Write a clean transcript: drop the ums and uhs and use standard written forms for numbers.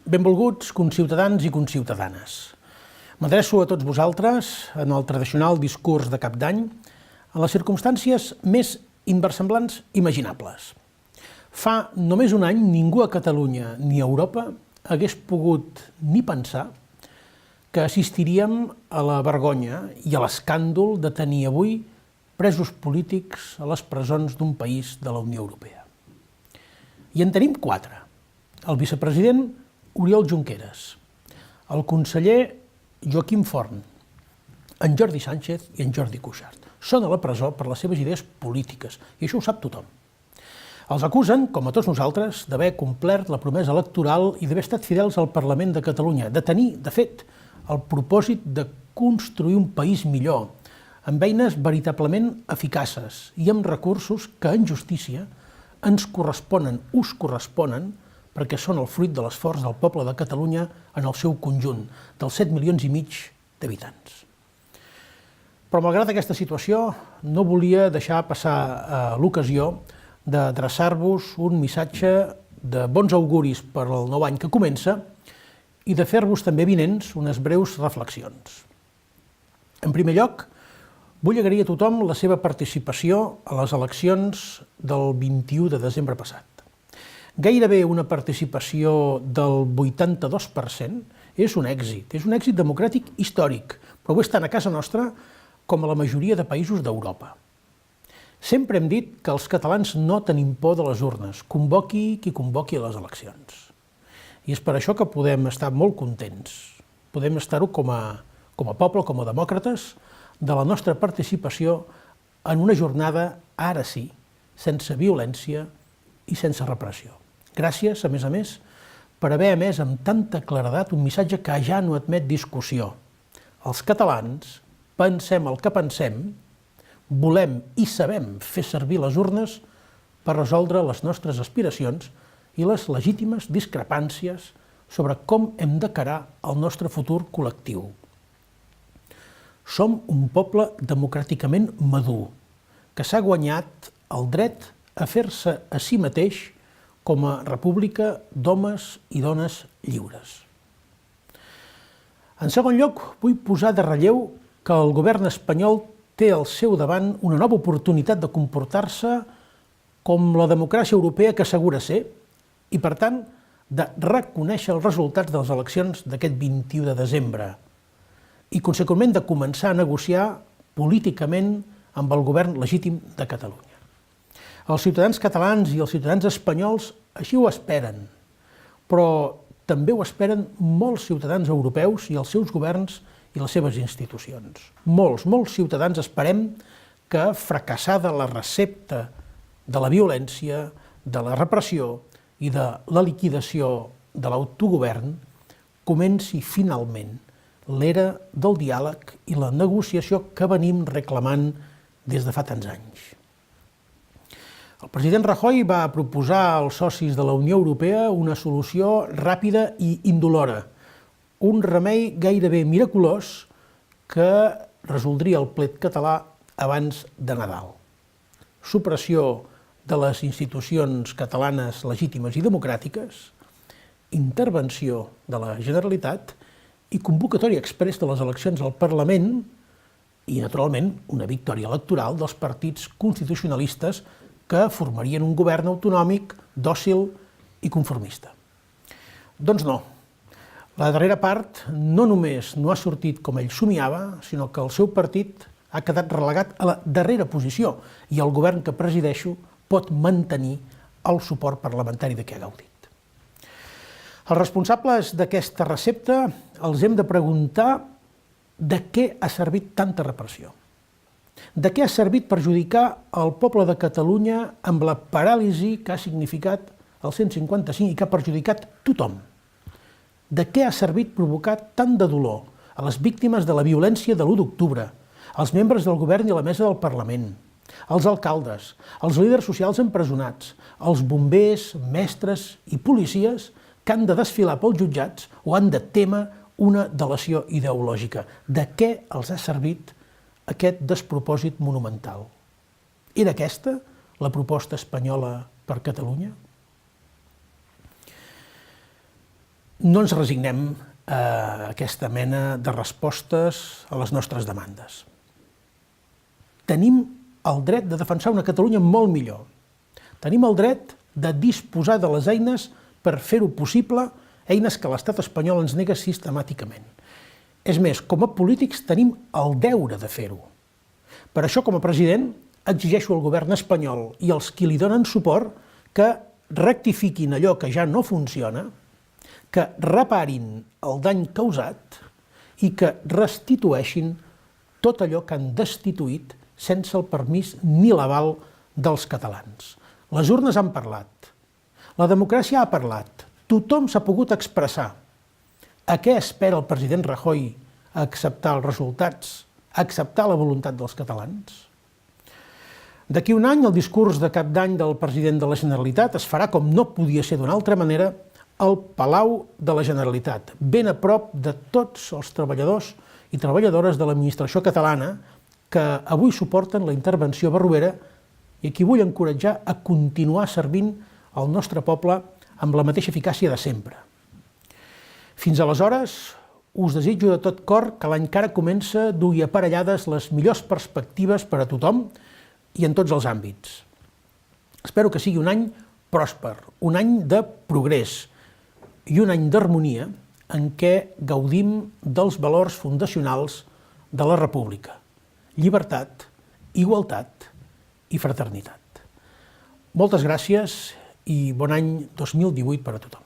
Benvolguts conciutadans i conciutadanes. M'adreço a tots vosaltres en el tradicional discurs de cap d'any en les circumstàncies més inversemblants imaginables. Fa només un any ningú a Catalunya ni a Europa hagués pogut ni pensar que assistiríem a la vergonya i a l'escàndol de tenir avui presos polítics a les presons d'un país de la Unió Europea. I en tenim 4. El vicepresident Oriol Junqueras, el conseller Joaquim Forn, en Jordi Sánchez i en Jordi Cuixart. Són a la presó per les seves idees polítiques, i això ho sap tothom. Els acusen, com a tots nosaltres, d'haver complert la promesa electoral i d'haver estat fidels al Parlament de Catalunya, de tenir, de fet, el propòsit de construir un país millor, amb eines veritablement eficaces i amb recursos que, en justícia, ens corresponen, us corresponen, perquè són el fruit de l'esforç del poble de Catalunya en el seu conjunt, dels 7,5 milions d'habitants. Però malgrat aquesta situació, no volia deixar passar l'ocasió d'adreçar-vos un missatge de bons auguris per al nou any que comença i de fer-vos també vinents unes breus reflexions. En primer lloc, vull agrair a tothom la seva participació a les eleccions del 21 de desembre passat. Gairebé una participació del 82% és un èxit democràtic històric, però ho és tant a casa nostra com a la majoria de països d'Europa. Sempre hem dit que els catalans no tenim por de les urnes, convoqui qui convoqui a les eleccions. I és per això que podem estar molt contents, podem estar-ho com a poble, com a demòcrates, de la nostra participació en una jornada, ara sí, sense violència i sense repressió. Gràcies, a més, per haver emès amb tanta claredat un missatge que ja no admet discussió. Els catalans pensem el que pensem, volem i sabem fer servir les urnes per resoldre les nostres aspiracions i les legítimes discrepàncies sobre com hem d'encarar el nostre futur col·lectiu. Som un poble democràticament madur, que s'ha guanyat el dret a fer-se a si mateix com a república d'homes i dones lliures. En segon lloc, vull posar de relleu que el govern espanyol té al seu davant una nova oportunitat de comportar-se com la democràcia europea que assegura ser i, per tant, de reconèixer els resultats de les eleccions d'aquest 21 de desembre i, conseqüentment, de començar a negociar políticament amb el govern legítim de Catalunya. Els ciutadans catalans i els ciutadans espanyols així ho esperen, però també ho esperen molts ciutadans europeus i els seus governs i les seves institucions. Molts ciutadans esperem que, fracassada la recepta de la violència, de la repressió i de la liquidació de l'autogovern, comenci finalment l'era del diàleg i la negociació que venim reclamant des de fa tants anys. El president Rajoy va proposar als socis de la Unió Europea una solució ràpida i indolora, un remei gairebé miraculós que resoldria el plet català abans de Nadal. Supressió de les institucions catalanes legítimes i democràtiques, intervenció de la Generalitat i convocatòria exprés de les eleccions al Parlament i, naturalment, una victòria electoral dels partits constitucionalistes que formarien un govern autonòmic, dòcil i conformista. Doncs no. La darrera part no només no ha sortit com ell somiava, sinó que el seu partit ha quedat relegat a la darrera posició i el govern que presideixo pot mantenir el suport parlamentari de què ha gaudit. Els responsables d'aquesta recepta els hem de preguntar de què ha servit tanta repressió. De què ha servit perjudicar el poble de Catalunya amb la paràlisi que ha significat el 155 i que ha perjudicat tothom? De què ha servit provocar tant de dolor a les víctimes de la violència de l'1 d'octubre, als membres del govern i a la mesa del Parlament, als alcaldes, als líders socials empresonats, als bombers, mestres i policies que han de desfilar pels jutjats o han de témer una delació ideològica? De què els ha servit aquest despropòsit monumental? Era aquesta la proposta espanyola per Catalunya? no ens resignem a aquesta mena de respostes a les nostres demandes. Tenim el dret de defensar una Catalunya molt millor. Tenim el dret de disposar de les eines per fer-ho possible, eines que l'estat espanyol ens nega sistemàticament. És més, com a polítics tenim el deure de fer-ho. Per això, com a president, exigeixo al govern espanyol i als qui li donen suport que rectifiquin allò que ja no funciona, que reparin el dany causat i que restitueixin tot allò que han destituït sense el permís ni l'aval dels catalans. Les urnes han parlat, la democràcia ha parlat, tothom s'ha pogut expressar. A què espera el president Rajoy a acceptar els resultats, a acceptar la voluntat dels catalans? D'aquí un any, el discurs de cap d'any del president de la Generalitat es farà, com no podia ser d'una altra manera, al Palau de la Generalitat, ben a prop de tots els treballadors i treballadores de l'administració catalana que avui suporten la intervenció barroera i a qui vull encoratjar a continuar servint al nostre poble amb la mateixa eficàcia de sempre. Fins aleshores, us desitjo de tot cor que l'any que ara comença dugui aparellades les millors perspectives per a tothom i en tots els àmbits. Espero que sigui un any pròsper, un any de progrés i un any d'harmonia en què gaudim dels valors fundacionals de la República: llibertat, igualtat i fraternitat. Moltes gràcies i bon any 2018 per a tothom.